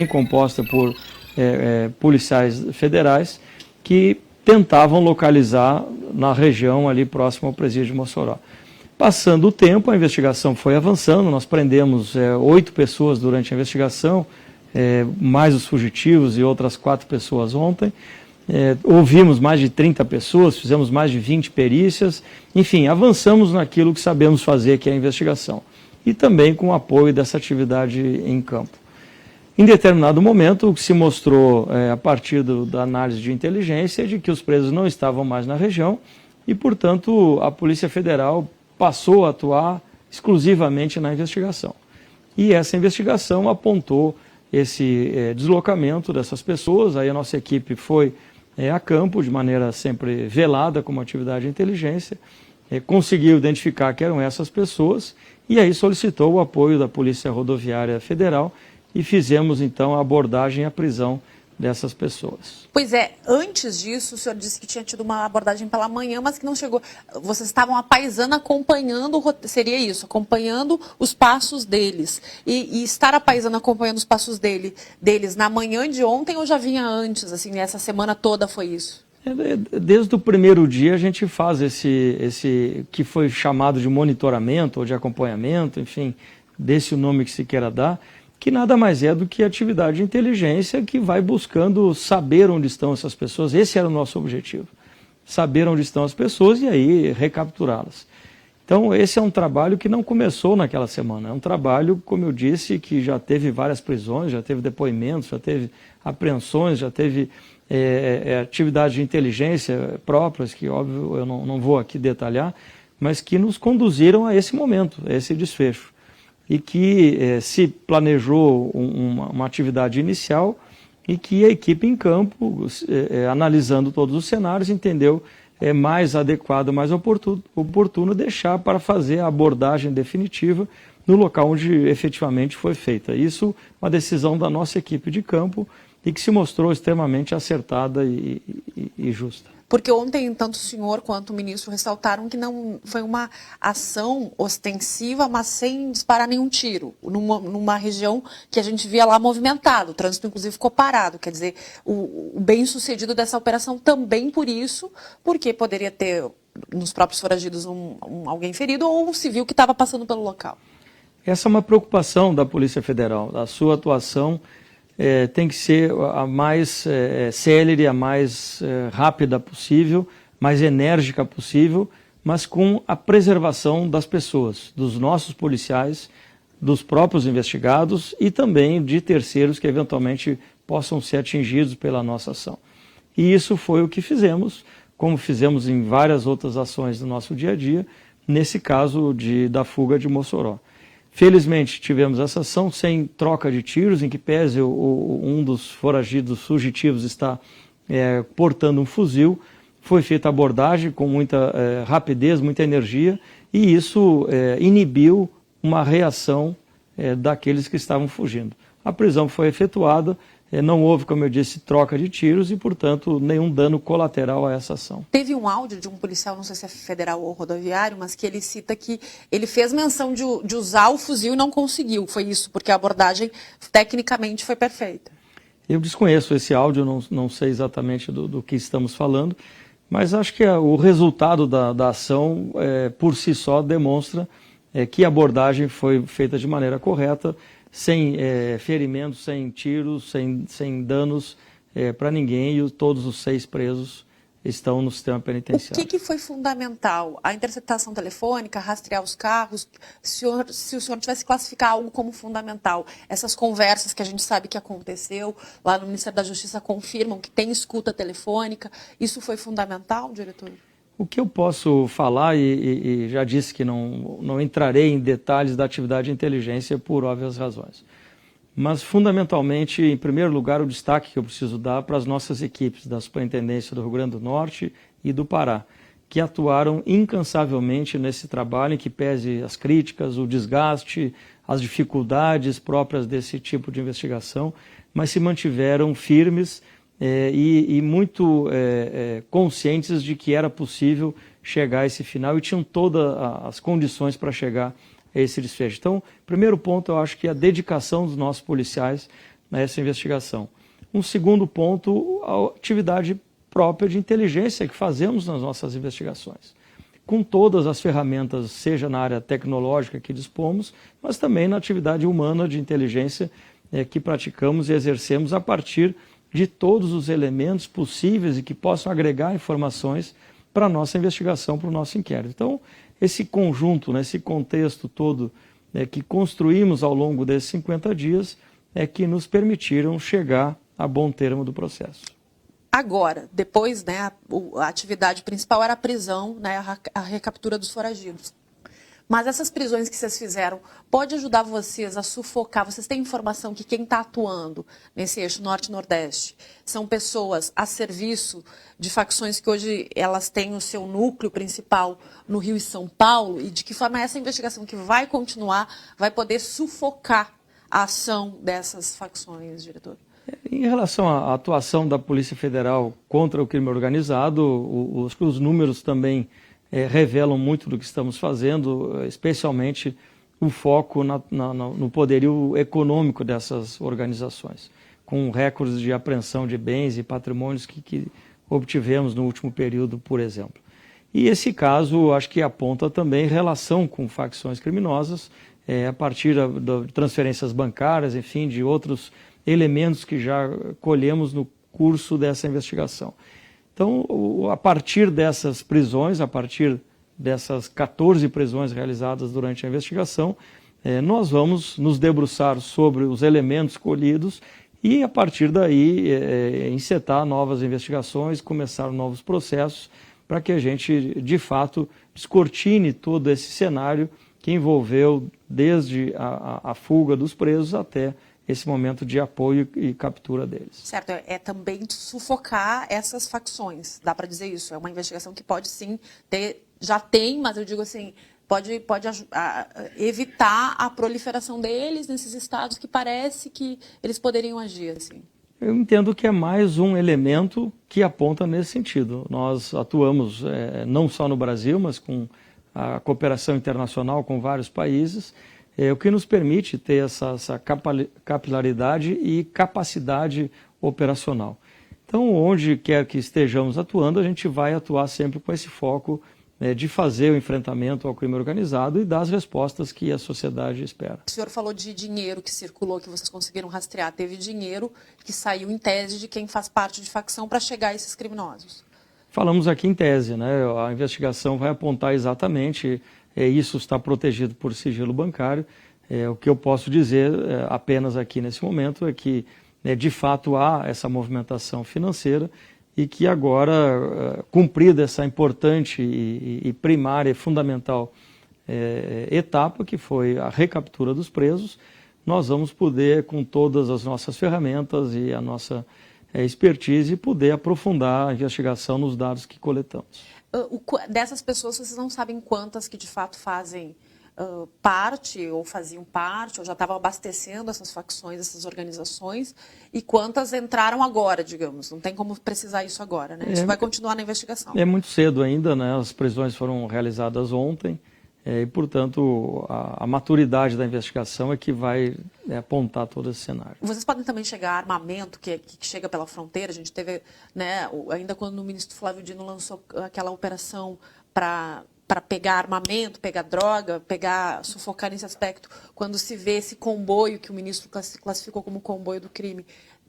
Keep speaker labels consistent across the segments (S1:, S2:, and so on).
S1: composta por policiais federais que tentavam localizar na região ali próximo ao presídio de Mossoró. Passando o tempo, a investigação foi avançando, nós prendemos 8 pessoas durante a investigação, mais os fugitivos e outras 4 pessoas ontem. Ouvimos mais de 30 pessoas, fizemos mais de 20 perícias, enfim, avançamos naquilo que sabemos fazer, que é a investigação. E também com o apoio dessa atividade em campo. Em determinado momento, o que se mostrou a partir da análise de inteligência é de que os presos não estavam mais na região e, portanto, a Polícia Federal passou a atuar exclusivamente na investigação. E essa investigação apontou esse deslocamento dessas pessoas, aí a nossa equipe foi a campo de maneira sempre velada como atividade de inteligência, conseguiu identificar que eram essas pessoas e aí solicitou o apoio da Polícia Rodoviária Federal e fizemos então a abordagem e a prisão dessas pessoas.
S2: Pois é, antes disso o senhor disse que tinha tido uma abordagem pela manhã, mas que não chegou. Vocês estavam a paisana acompanhando, seria isso, acompanhando os passos deles. E estar a paisana acompanhando os passos deles na manhã de ontem ou já vinha antes, assim, essa semana toda foi isso?
S1: Desde o primeiro dia a gente faz esse que foi chamado de monitoramento ou de acompanhamento, enfim, desse o nome que se queira dar, que nada mais é do que atividade de inteligência que vai buscando saber onde estão essas pessoas. Esse era o nosso objetivo, saber onde estão as pessoas e aí recapturá-las. Então esse é um trabalho que não começou naquela semana, é um trabalho, como eu disse, que já teve várias prisões, já teve depoimentos, já teve apreensões, já teve atividades de inteligência próprias, que óbvio eu não vou aqui detalhar, mas que nos conduziram a esse momento, a esse desfecho. E que se planejou uma atividade inicial e que a equipe em campo, analisando todos os cenários, entendeu mais adequado, mais oportuno deixar para fazer a abordagem definitiva no local onde efetivamente foi feita. Isso uma decisão da nossa equipe de campo e que se mostrou extremamente acertada e justa.
S2: Porque ontem, tanto o senhor quanto o ministro ressaltaram que não foi uma ação ostensiva, mas sem disparar nenhum tiro, numa região que a gente via lá movimentada, o trânsito inclusive ficou parado, quer dizer, o bem-sucedido dessa operação também por isso, porque poderia ter nos próprios foragidos alguém ferido ou um civil que estava passando pelo local.
S1: Essa é uma preocupação da Polícia Federal, a sua atuação tem que ser a mais célere, a mais rápida possível, mais enérgica possível, mas com a preservação das pessoas, dos nossos policiais, dos próprios investigados e também de terceiros que eventualmente possam ser atingidos pela nossa ação. E isso foi o que fizemos, como fizemos em várias outras ações do nosso dia a dia, nesse caso da fuga de Mossoró. Felizmente tivemos essa ação sem troca de tiros, em que pese um dos foragidos fugitivos está portando um fuzil. Foi feita a abordagem com muita rapidez, muita energia, e isso inibiu uma reação daqueles que estavam fugindo. A prisão foi efetuada, não houve, como eu disse, troca de tiros e, portanto, nenhum dano colateral a essa ação.
S2: Teve um áudio de um policial, não sei se é federal ou rodoviário, mas que ele cita que ele fez menção de usar o fuzil e não conseguiu. Foi isso, porque a abordagem tecnicamente foi perfeita.
S1: Eu desconheço esse áudio, não sei exatamente do que estamos falando, mas acho que o resultado da ação, por si só, demonstra que a abordagem foi feita de maneira correta, sem ferimentos, sem tiros, sem danos para ninguém, e todos os 6 presos estão no sistema penitenciário.
S2: O que foi fundamental? A interceptação telefônica, rastrear os carros? Se o senhor tivesse que classificar algo como fundamental, essas conversas que a gente sabe que aconteceu lá no Ministério da Justiça confirmam que tem escuta telefônica, isso foi fundamental, diretor?
S1: O que eu posso falar, e já disse que não entrarei em detalhes da atividade de inteligência por óbvias razões, mas fundamentalmente, em primeiro lugar, o destaque que eu preciso dar para as nossas equipes da Superintendência do Rio Grande do Norte e do Pará, que atuaram incansavelmente nesse trabalho, em que pese as críticas, o desgaste, as dificuldades próprias desse tipo de investigação, mas se mantiveram firmes e muito conscientes de que era possível chegar a esse final e tinham todas as condições para chegar a esse desfecho. Então, primeiro ponto, eu acho que a dedicação dos nossos policiais nessa investigação. Um segundo ponto, a atividade própria de inteligência que fazemos nas nossas investigações, com todas as ferramentas, seja na área tecnológica que dispomos, mas também na atividade humana de inteligência que praticamos e exercemos a partir de todos os elementos possíveis e que possam agregar informações para a nossa investigação, para o nosso inquérito. Então, esse conjunto, esse contexto todo que construímos ao longo desses 50 dias é que nos permitiram chegar a bom termo do processo.
S2: Agora, depois, a atividade principal era a prisão, a recaptura dos foragidos. Mas essas prisões que vocês fizeram, pode ajudar vocês a sufocar? Vocês têm informação que quem está atuando nesse eixo norte-nordeste são pessoas a serviço de facções que hoje elas têm o seu núcleo principal no Rio e São Paulo? E de que forma essa investigação que vai continuar vai poder sufocar a ação dessas facções, diretor?
S1: Em relação à atuação da Polícia Federal contra o crime organizado, os números também revelam muito do que estamos fazendo, especialmente o foco no poderio econômico dessas organizações, com recordes de apreensão de bens e patrimônios que obtivemos no último período, por exemplo. E esse caso, acho que aponta também relação com facções criminosas, a partir de transferências bancárias, enfim, de outros elementos que já colhemos no curso dessa investigação. Então, a partir dessas prisões, a partir dessas 14 prisões realizadas durante a investigação, nós vamos nos debruçar sobre os elementos colhidos e, a partir daí, encetar novas investigações, começar novos processos, para que a gente, de fato, descortine todo esse cenário que envolveu desde a fuga dos presos até esse momento de apoio e captura deles.
S2: Certo, é também sufocar essas facções, dá para dizer isso? É uma investigação que pode sim ter, já tem, mas eu digo assim, pode evitar a proliferação deles nesses estados que parece que eles poderiam agir assim.
S1: Eu entendo que é mais um elemento que aponta nesse sentido. Nós atuamos não só no Brasil, mas com a cooperação internacional com vários países, o que nos permite ter essa capilaridade e capacidade operacional. Então, onde quer que estejamos atuando, a gente vai atuar sempre com esse foco de fazer o enfrentamento ao crime organizado e dar as respostas que a sociedade espera.
S2: O senhor falou de dinheiro que circulou, que vocês conseguiram rastrear. Teve dinheiro que saiu em tese de quem faz parte de facção para chegar a esses criminosos.
S1: Falamos aqui em tese, a investigação vai apontar exatamente, isso está protegido por sigilo bancário. O que eu posso dizer apenas aqui nesse momento é que, de fato, há essa movimentação financeira e que agora, cumprida essa importante e primária e fundamental etapa, que foi a recaptura dos presos, nós vamos poder, com todas as nossas ferramentas e a nossa expertise, poder aprofundar a investigação nos dados que coletamos.
S2: Dessas pessoas, vocês não sabem quantas que de fato fazem parte, ou faziam parte, ou já estavam abastecendo essas facções, essas organizações, e quantas entraram agora, digamos. Não tem como precisar isso agora, né? Isso vai continuar na investigação.
S1: É muito cedo ainda, As prisões foram realizadas ontem, e, portanto, a maturidade da investigação é que vai apontar todo esse cenário.
S2: Vocês podem também chegar a armamento que chega pela fronteira. A gente teve, ainda quando o ministro Flávio Dino lançou aquela operação para pegar armamento, pegar droga, sufocar nesse aspecto, quando se vê esse comboio que o ministro classificou como comboio do crime,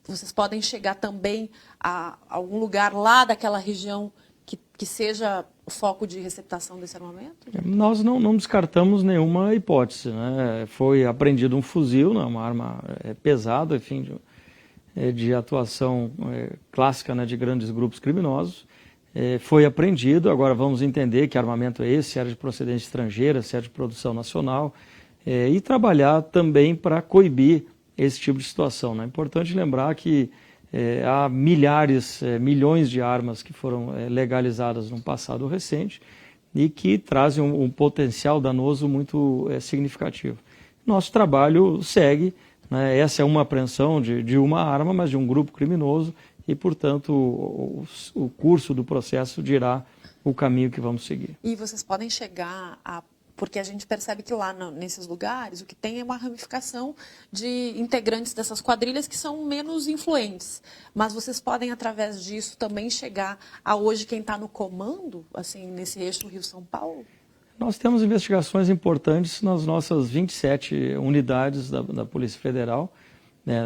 S2: vocês podem chegar também a algum lugar lá daquela região que seja o foco de receptação desse armamento?
S1: Nós não descartamos nenhuma hipótese, Foi apreendido um fuzil, uma arma pesada, enfim, de atuação clássica, de grandes grupos criminosos. Foi apreendido, agora vamos entender que armamento é esse, se era de procedência estrangeira, se era de produção nacional, e trabalhar também para coibir esse tipo de situação. É importante lembrar que há milhões de armas que foram legalizadas no passado recente e que trazem um potencial danoso muito significativo. Nosso trabalho segue, essa é uma apreensão de uma arma, mas de um grupo criminoso e, portanto, o curso do processo dirá o caminho que vamos seguir.
S2: E vocês podem chegar a porque a gente percebe que lá nesses lugares o que tem é uma ramificação de integrantes dessas quadrilhas que são menos influentes. Mas vocês podem, através disso, também chegar a hoje quem está no comando, assim, nesse eixo Rio-São Paulo?
S1: Nós temos investigações importantes nas nossas 27 unidades da Polícia Federal, né,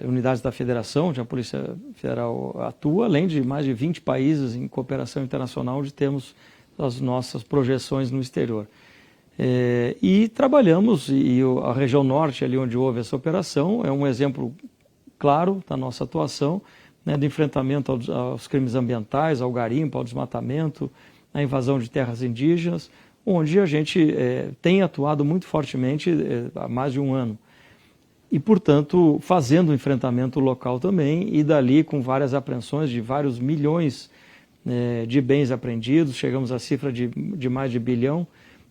S1: unidades da Federação, onde a Polícia Federal atua, além de mais de 20 países em cooperação internacional, onde temos as nossas projeções no exterior. E trabalhamos, e a região norte, ali onde houve essa operação, é um exemplo claro da nossa atuação, né, de enfrentamento aos crimes ambientais, ao garimpo, ao desmatamento, à invasão de terras indígenas, onde a gente tem atuado muito fortemente há mais de um ano. E, portanto, fazendo o enfrentamento local também, e dali com várias apreensões de vários milhões de bens apreendidos, chegamos à cifra de mais de bilhão,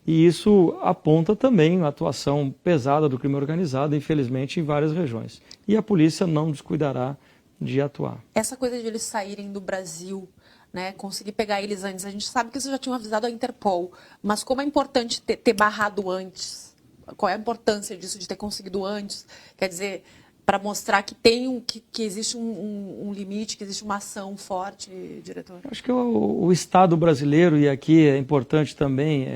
S1: e isso aponta também a atuação pesada do crime organizado, infelizmente, em várias regiões. E a polícia não descuidará de atuar.
S2: Essa coisa de eles saírem do Brasil, né, conseguir pegar eles antes, a gente sabe que vocês já tinham avisado a Interpol, mas como é importante ter barrado antes? Qual é a importância disso, de ter conseguido antes? Quer dizer, para mostrar que que existe um limite, que existe uma ação forte, diretor?
S1: Acho que o Estado brasileiro, e aqui é importante também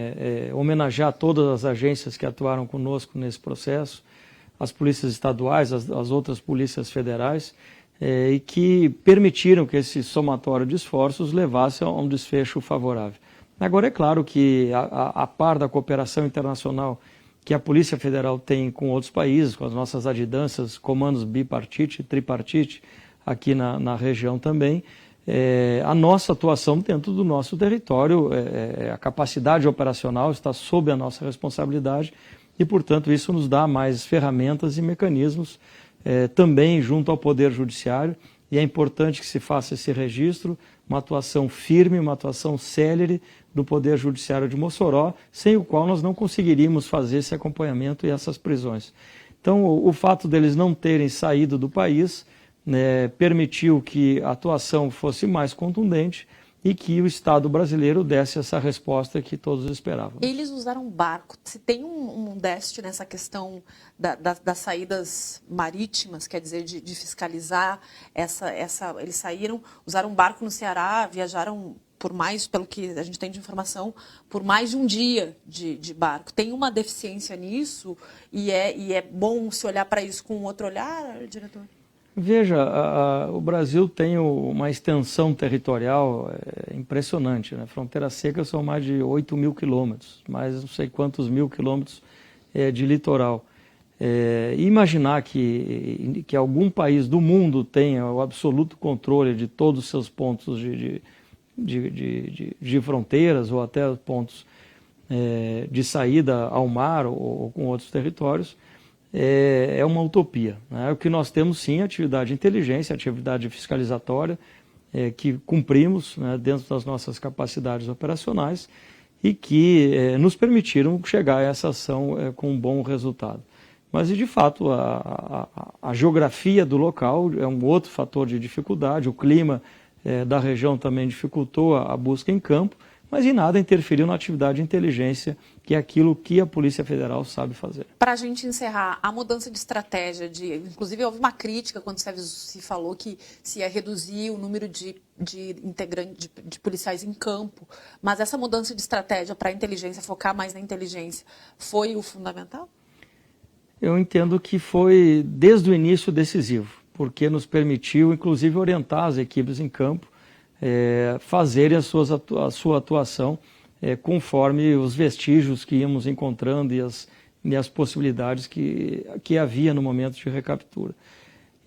S1: homenagear todas as agências que atuaram conosco nesse processo, as polícias estaduais, as outras polícias federais, e que permitiram que esse somatório de esforços levasse a um desfecho favorável. Agora, é claro que, a par da cooperação internacional que a Polícia Federal tem com outros países, com as nossas adjudâncias, comandos bipartite, tripartite, aqui na região também, a nossa atuação dentro do nosso território, a capacidade operacional está sob a nossa responsabilidade e, portanto, isso nos dá mais ferramentas e mecanismos também junto ao Poder Judiciário, e é importante que se faça esse registro, uma atuação firme, uma atuação célere do Poder Judiciário de Mossoró, sem o qual nós não conseguiríamos fazer esse acompanhamento e essas prisões. Então, o fato deles não terem saído do país, né, permitiu que a atuação fosse mais contundente e que o Estado brasileiro desse essa resposta que todos esperavam.
S2: Eles usaram barco. Se tem um déficit nessa questão das saídas marítimas, quer dizer, de fiscalizar eles saíram, usaram um barco no Ceará, viajaram por mais, pelo que a gente tem de informação, por mais de um dia de barco. Tem uma deficiência nisso e é bom se olhar para isso com outro olhar, diretor?
S1: Veja, o Brasil tem uma extensão territorial impressionante, né? Fronteira seca são mais de 8 mil quilômetros, mais não sei quantos mil quilômetros de litoral. Imaginar que algum país do mundo tenha o absoluto controle de todos os seus pontos de fronteiras ou até pontos de saída ao mar ou com outros territórios, é uma utopia, né? O que nós temos, sim, é atividade de inteligência, atividade fiscalizatória, que cumprimos, né, dentro das nossas capacidades operacionais e que nos permitiram chegar a essa ação com um bom resultado. Mas, de fato, a geografia do local é um outro fator de dificuldade, o clima da região também dificultou a busca em campo, mas em nada interferiu na atividade de inteligência, que é aquilo que a Polícia Federal sabe fazer.
S2: Para a gente encerrar, a mudança de estratégia, inclusive houve uma crítica quando se falou que se ia reduzir o número de policiais em campo, mas essa mudança de estratégia para a inteligência, focar mais na inteligência, foi o fundamental?
S1: Eu entendo que foi desde o início decisivo, porque nos permitiu, inclusive, orientar as equipes em campo, fazerem a sua atuação conforme os vestígios que íamos encontrando e as possibilidades que havia no momento de recaptura.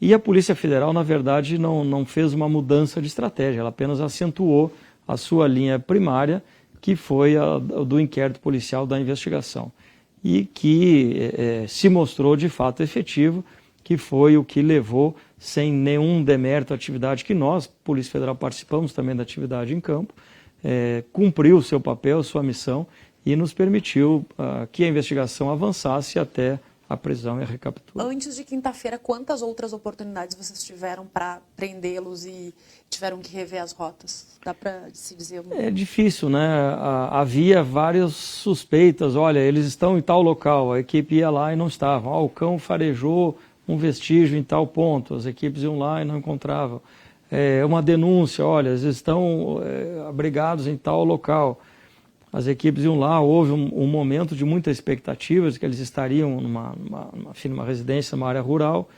S1: E a Polícia Federal, na verdade, não fez uma mudança de estratégia, ela apenas acentuou a sua linha primária, que foi a do inquérito policial da investigação, e que se mostrou de fato efetivo, que foi o que levou, sem nenhum demérito à atividade que nós, Polícia Federal, participamos também da atividade em campo, cumpriu o seu papel, sua missão, e nos permitiu que a investigação avançasse até a prisão e a recaptura.
S2: Antes de quinta-feira, quantas outras oportunidades vocês tiveram para prendê-los e tiveram que rever as rotas? Dá para se dizer?
S1: É difícil, né? Havia várias suspeitas. Olha, eles estão em tal local, a equipe ia lá e não estavam. O cão farejou um vestígio em tal ponto, as equipes iam lá e não encontravam. Uma denúncia, olha, eles estão abrigados em tal local. As equipes iam lá, houve um momento de muita expectativa de que eles estariam numa residência, numa área rural,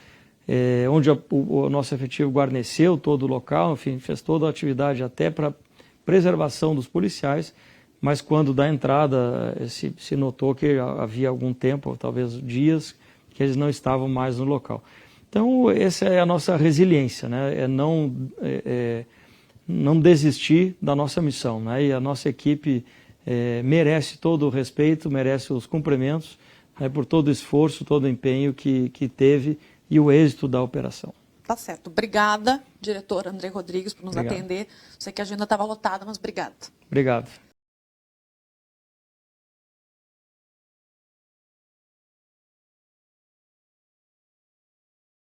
S1: onde o nosso efetivo guarneceu todo o local, enfim, fez toda a atividade até para preservação dos policiais, mas quando da entrada se notou que havia algum tempo, talvez dias, que eles não estavam mais no local. Então, essa é a nossa resiliência, né? Não desistir da nossa missão, né? E a nossa equipe merece todo o respeito, merece os cumprimentos, né, por todo o esforço, todo o empenho que teve e o êxito da operação.
S2: Tá certo. Obrigada, diretor André Rodrigues, por nos atender. Sei que a agenda estava lotada, mas obrigado.
S1: Obrigado.